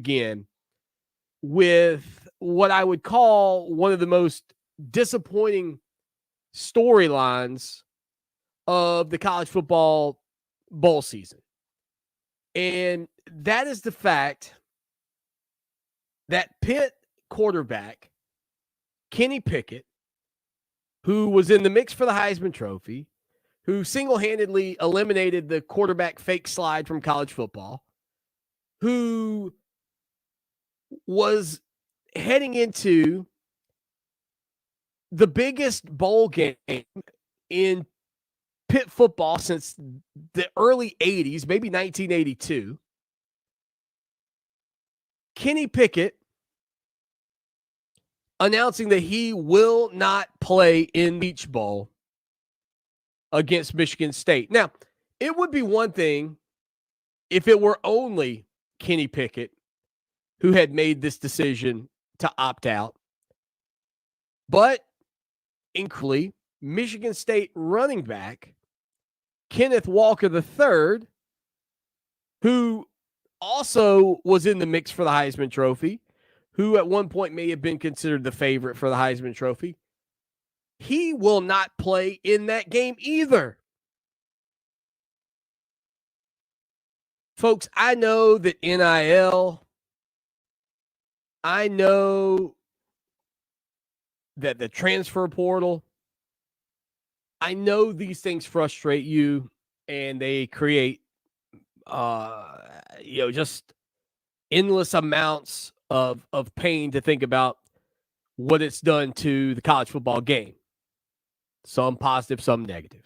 again with what I would call one of the most disappointing storylines of the college football bowl season. And that is the fact that Pitt quarterback Kenny Pickett, who was in the mix for the Heisman Trophy, who single-handedly eliminated the quarterback fake slide from college football, who was heading into the biggest bowl game in Pitt football since the early 80s, maybe 1982. Kenny Pickett announcing that he will not play in the Peach Bowl against Michigan State. Now, it would be one thing if it were only Kenny Pickett who had made this decision to opt out. But incredibly, Michigan State running back Kenneth Walker III, who also was in the mix for the Heisman Trophy, who at one point may have been considered the favorite for the Heisman Trophy, he will not play in that game either. Folks, I know that NIL, I know that the transfer portal, I know these things frustrate you and they create, just endless amounts of pain to think about what it's done to the college football game. Some positive, some negative.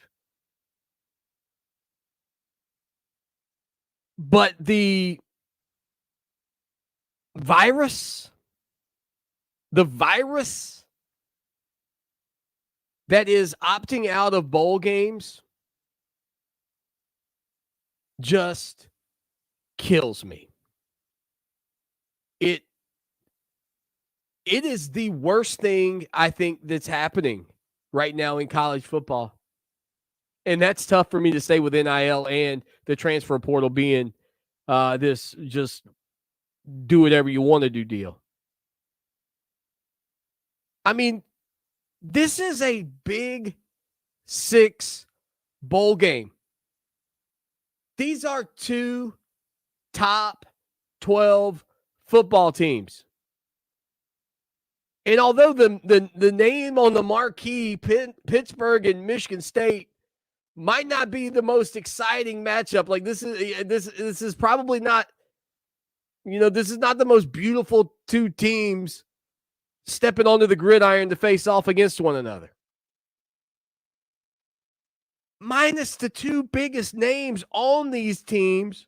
But the virus that is opting out of bowl games just kills me. It is the worst thing I think that's happening right now in college football. And that's tough for me to say with NIL and the transfer portal being this just do whatever you want to do deal. I mean, this is a Big Six bowl game. These are two top 12 football teams. And although the name on the marquee, Pittsburgh and Michigan State, might not be the most exciting matchup. Like this is probably not, this is not the most beautiful two teams stepping onto the gridiron to face off against one another. Minus the two biggest names on these teams,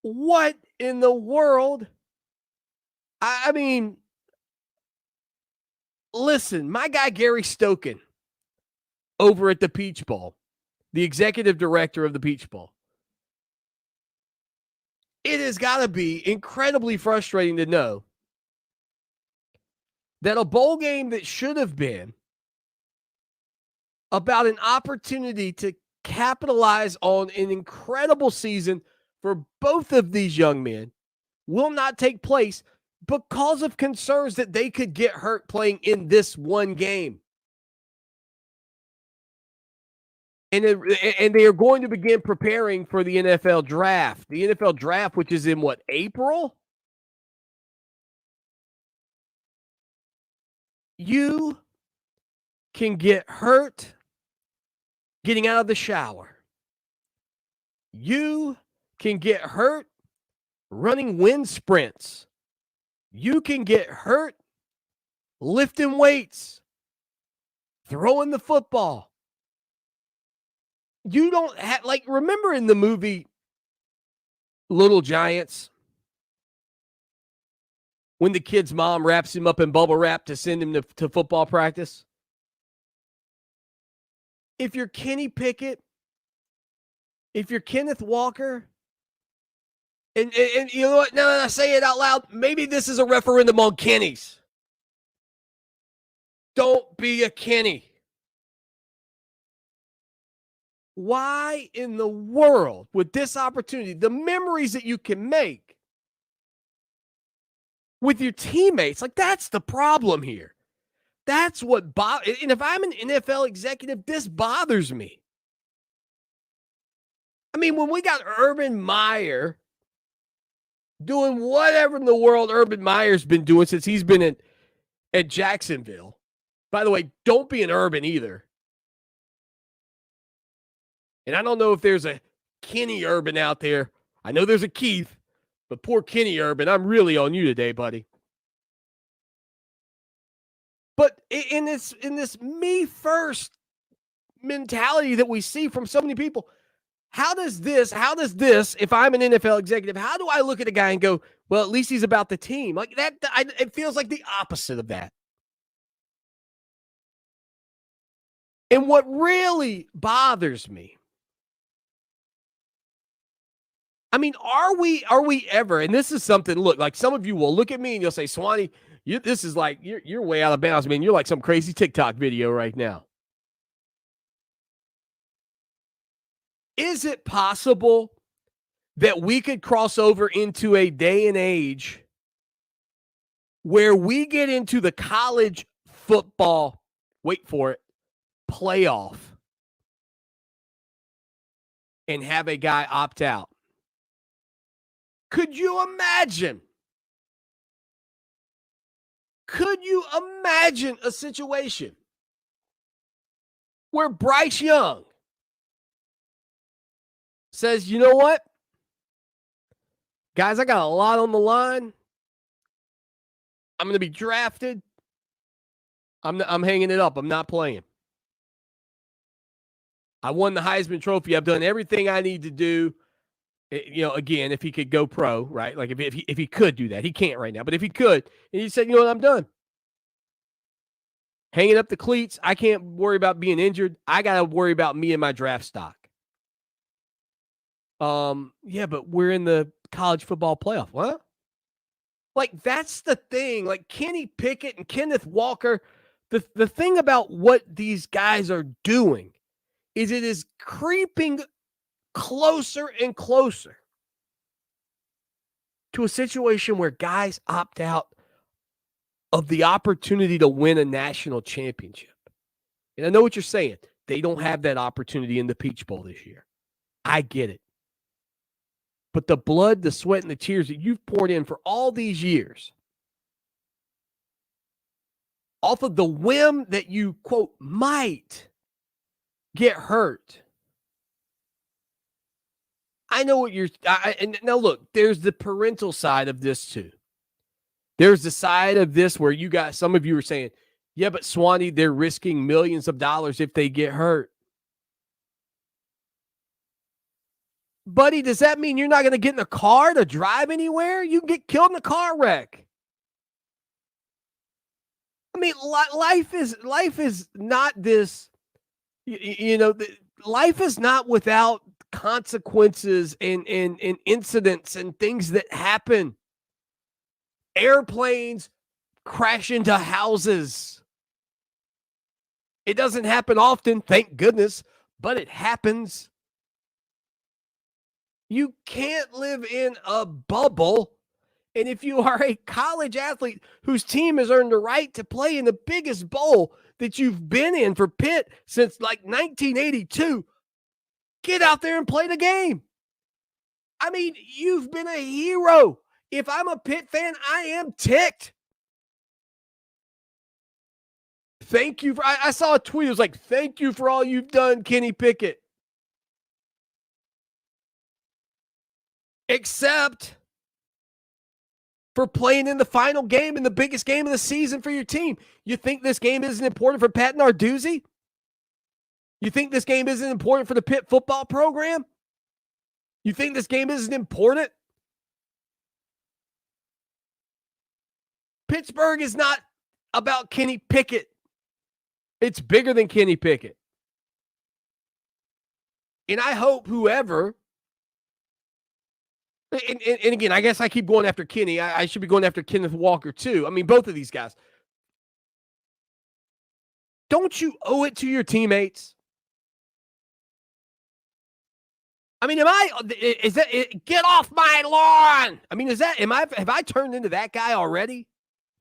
what in the world? I mean, listen, my guy Gary Stokan over at the Peach Bowl, the executive director of the Peach Bowl. It has got to be incredibly frustrating to know that a bowl game that should have been about an opportunity to capitalize on an incredible season for both of these young men will not take place because of concerns that they could get hurt playing in this one game. And they are going to begin preparing for the NFL draft. The NFL draft, which is in what, April? You can get hurt getting out of the shower. You can get hurt running wind sprints. You can get hurt lifting weights, throwing the football. You don't have, remember in the movie Little Giants, when the kid's mom wraps him up in bubble wrap to send him to football practice? If you're Kenny Pickett, if you're Kenneth Walker, and you know what, now that I say it out loud, maybe this is a referendum on Kenny's. Don't be a Kenny. Why in the world, with this opportunity, the memories that you can make with your teammates. Like, that's the problem here. That's what and if I'm an NFL executive, this bothers me. I mean, when we got Urban Meyer doing whatever in the world Urban Meyer's been doing since he's been at Jacksonville. By the way, don't be an Urban either. And I don't know if there's a Kenny Urban out there. I know there's a Keith, but poor Kenny Urban, I'm really on you today, buddy. But in this me first mentality that we see from so many people, how does this, if I'm an NFL executive, how do I look at a guy and go, well, at least he's about the team? Like that, it feels like the opposite of that. And what really bothers me, I mean, are we ever, and this is something, look, like some of you will look at me and you'll say, Swanny, this is like, you're way out of bounds, man. You're like some crazy TikTok video right now. Is it possible that we could cross over into a day and age where we get into the college football, wait for it, playoff and have a guy opt out? Could you imagine? Could you imagine a situation where Bryce Young says, you know what? Guys, I got a lot on the line. I'm going to be drafted. I'm hanging it up. I'm not playing. I won the Heisman Trophy. I've done everything I need to do. You know, again, if he could go pro, right? Like if he could do that. He can't right now. But if he could, and he said, you know what, I'm done. Hanging up the cleats. I can't worry about being injured. I got to worry about me and my draft stock. Yeah, but we're in the college football playoff. What? Like, that's the thing. Like, Kenny Pickett and Kenneth Walker, the thing about what these guys are doing is it is creeping closer and closer to a situation where guys opt out of the opportunity to win a national championship. And I know what you're saying. They don't have that opportunity in the Peach Bowl this year. I get it. But the blood, the sweat, and the tears that you've poured in for all these years, off of the whim that you, quote, might get hurt. I know what you're, and now look, there's the parental side of this too. There's the side of this where you got, some of you are saying, yeah, but Swanny, they're risking millions of dollars if they get hurt. Buddy, does that mean you're not going to get in a car to drive anywhere? You can get killed in a car wreck. I mean, life is not this, life is not without consequences and incidents and things that happen. Airplanes crash into houses. It doesn't happen often, thank goodness, but it happens. You can't live in a bubble. And if you are a college athlete whose team has earned the right to play in the biggest bowl that you've been in for Pitt since like 1982, get out there and play the game. I mean, you've been a hero. If I'm a Pitt fan, I am ticked. Thank you. I saw a tweet. It was like, thank you for all you've done, Kenny Pickett. Except for playing in the final game in the biggest game of the season for your team. You think this game isn't important for Pat Narduzzi? You think this game isn't important for the Pitt football program? You think this game isn't important? Pittsburgh is not about Kenny Pickett. It's bigger than Kenny Pickett. And I hope whoever, and again, I guess I keep going after Kenny. I should be going after Kenneth Walker too. I mean, both of these guys. Don't you owe it to your teammates? I mean, is that, get off my lawn? I mean, have I turned into that guy already?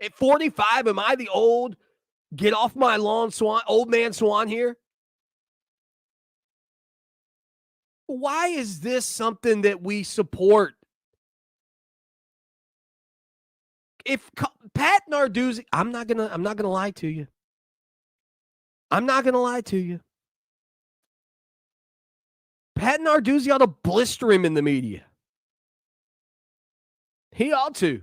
At 45, am I the old, get off my lawn old man Swan here? Why is this something that we support? If Pat Narduzzi, I'm not gonna lie to you. I'm not gonna lie to you. Pat Narduzzi ought to blister him in the media. He ought to.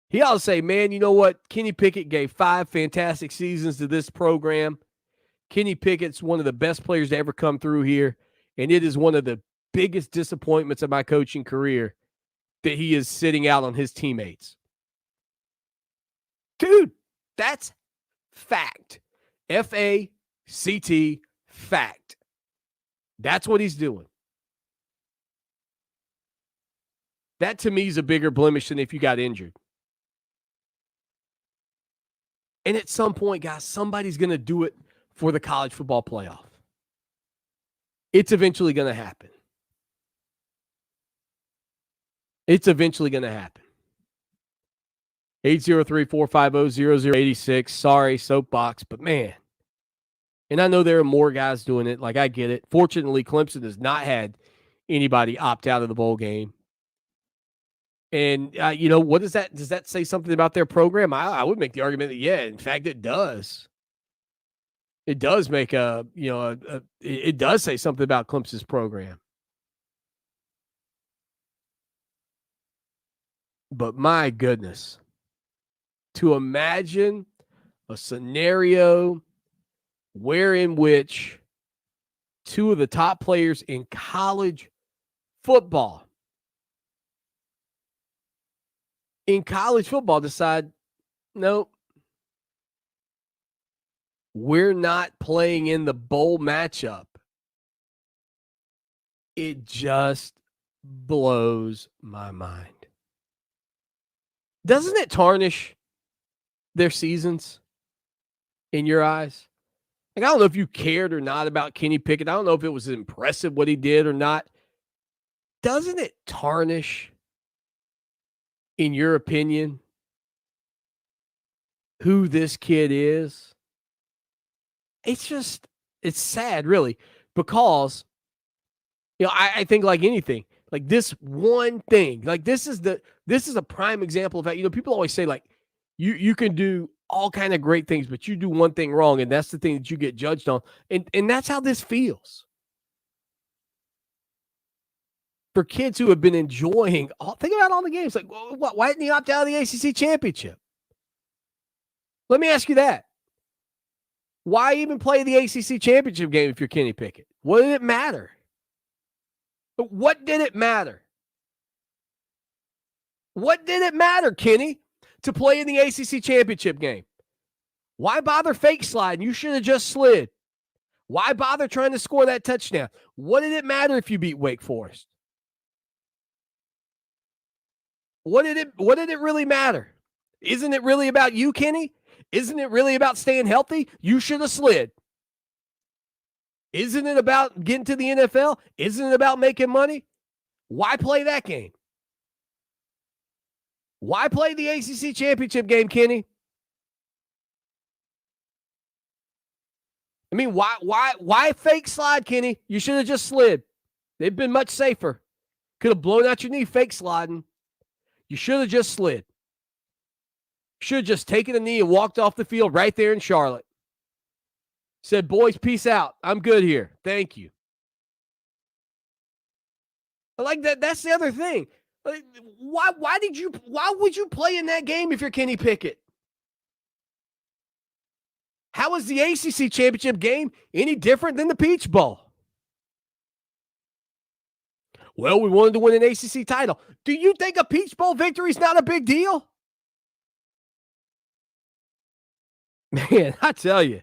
He ought to say, man, you know what? Kenny Pickett gave 5 fantastic seasons to this program. Kenny Pickett's one of the best players to ever come through here, and it is one of the biggest disappointments of my coaching career that he is sitting out on his teammates. Dude, that's fact. F-A-C-T, fact. That's what he's doing. That, to me, is a bigger blemish than if you got injured. And at some point, guys, somebody's going to do it for the college football playoff. It's eventually going to happen. It's eventually going to happen. 803-450-0086. Sorry, soapbox, but man. And I know there are more guys doing it. Like, I get it. Fortunately, Clemson has not had anybody opt out of the bowl game. And, what does that say something about their program? I would make the argument that, yeah, in fact, it does. It does make it does say something about Clemson's program. But my goodness, to imagine a scenario wherein which 2 of the top players in college football decide, nope, we're not playing in the bowl matchup. It just blows my mind. Doesn't it tarnish their seasons in your eyes? Like, I don't know if you cared or not about Kenny Pickett. I don't know if it was impressive what he did or not. Doesn't it tarnish, in your opinion, who this kid is? It's sad, really, because, I think like anything, like this one thing, like this is a prime example of how, people always say, like, you can do all kind of great things, but you do one thing wrong, and that's the thing that you get judged on. And that's how this feels. For kids who have been enjoying, think about all the games. Like, why didn't he opt out of the ACC championship? Let me ask you that. Why even play the ACC championship game if you're Kenny Pickett? What did it matter? What did it matter? What did it matter, Kenny, to play in the ACC championship game? Why bother fake sliding? You should have just slid. Why bother trying to score that touchdown? What did it matter if you beat Wake Forest? What did it really matter? Isn't it really about you, Kenny? Isn't it really about staying healthy? You should have slid. Isn't it about getting to the NFL? Isn't it about making money? Why play that game? Why play the ACC championship game, Kenny? I mean, why fake slide, Kenny? You should have just slid. They've been much safer. Could have blown out your knee fake sliding. You should have just slid. Should have just taken a knee and walked off the field right there in Charlotte. Said, boys, peace out. I'm good here. Thank you. Like that. That's the other thing. Like, why would you play in that game if you're Kenny Pickett? How is the ACC championship game any different than the Peach Bowl? Well, we wanted to win an ACC title. Do you think a Peach Bowl victory is not a big deal? Man, I tell you.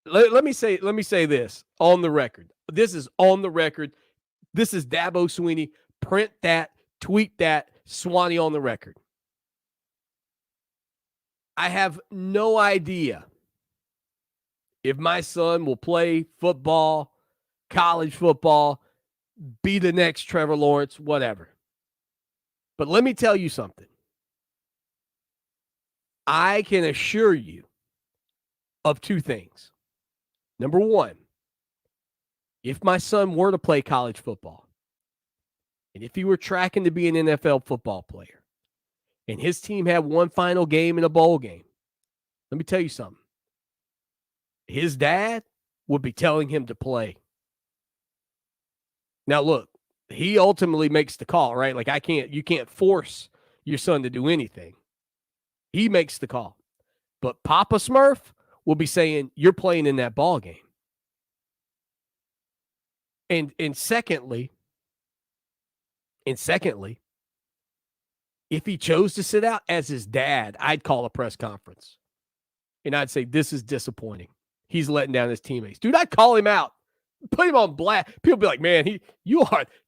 Let me say this on the record. This is on the record. This is Dabo Swanny. Print that, tweet that, Swanny on the record. I have no idea if my son will play football college football, be the next Trevor Lawrence, whatever. But let me tell you something. I can assure you of two things. Number one, if my son were to play college football, and if he were tracking to be an NFL football player, and his team had one final game in a bowl game, let me tell you something. His dad would be telling him to play. Now, look, he ultimately makes the call, right? Like you can't force your son to do anything. He makes the call. But Papa Smurf will be saying, you're playing in that ball game. And secondly, if he chose to sit out as his dad, I'd call a press conference. And I'd say, this is disappointing. He's letting down his teammates. Dude, I'd call him out. Put him on blast. People be like, man,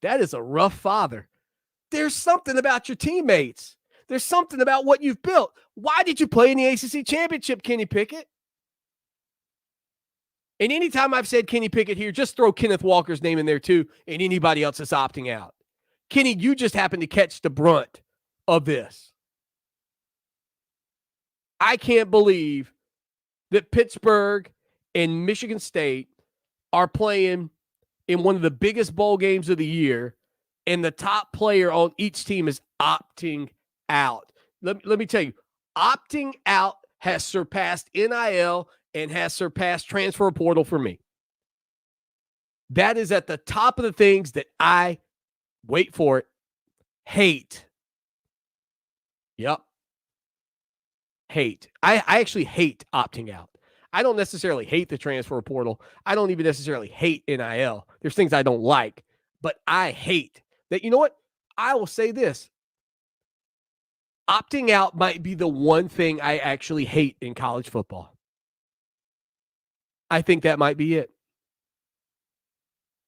that is a rough father. There's something about your teammates. There's something about what you've built. Why did you play in the ACC championship, Kenny Pickett? And anytime I've said Kenny Pickett here, just throw Kenneth Walker's name in there too, and anybody else is opting out. Kenny, you just happen to catch the brunt of this. I can't believe that Pittsburgh and Michigan State are playing in one of the biggest bowl games of the year, and the top player on each team is opting out. Let me tell you, opting out has surpassed NIL and has surpassed transfer portal for me. That is at the top of the things that I, wait for it, hate. Yep. Hate. I actually hate opting out. I don't necessarily hate the transfer portal. I don't even necessarily hate NIL. There's things I don't like, but I hate that. You know what? I will say this. Opting out might be the one thing I actually hate in college football. I think that might be it.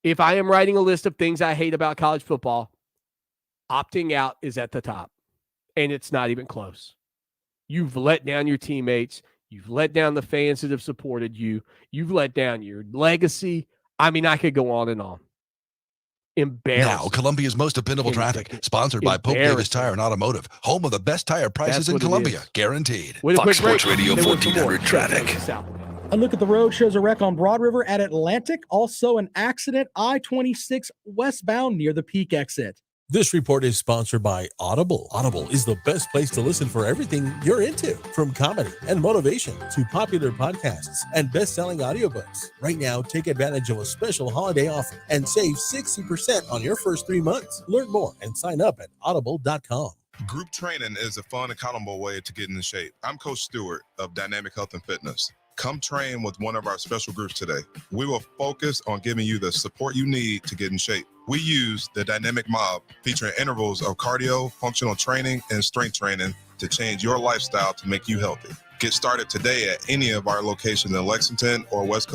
If I am writing a list of things I hate about college football, opting out is at the top, and it's not even close. You've let down your teammates. You've let down the fans that have supported you. You've let down your legacy. I mean, I could go on and on. Embarrassing. Now, Columbia's most dependable traffic, sponsored by Pope Davis Tire and Automotive, home of the best tire prices in Columbia, guaranteed. Fox Sports Radio 1400 traffic. A look at the road shows a wreck on Broad River at Atlantic. Also an accident I-26 westbound near the Peak exit. This report is sponsored by Audible. Audible is the best place to listen for everything you're into, from comedy and motivation to popular podcasts and best-selling audiobooks. Right now, take advantage of a special holiday offer and save 60% on your first 3 months. Learn more and sign up at audible.com. Group training is a fun, accountable way to get in shape. I'm Coach Stewart of Dynamic Health and Fitness. Come train with one of our special groups today. We will focus on giving you the support you need to get in shape. We use the Dynamic Mob, featuring intervals of cardio, functional training, and strength training to change your lifestyle to make you healthy. Get started today at any of our locations in Lexington or West Coast.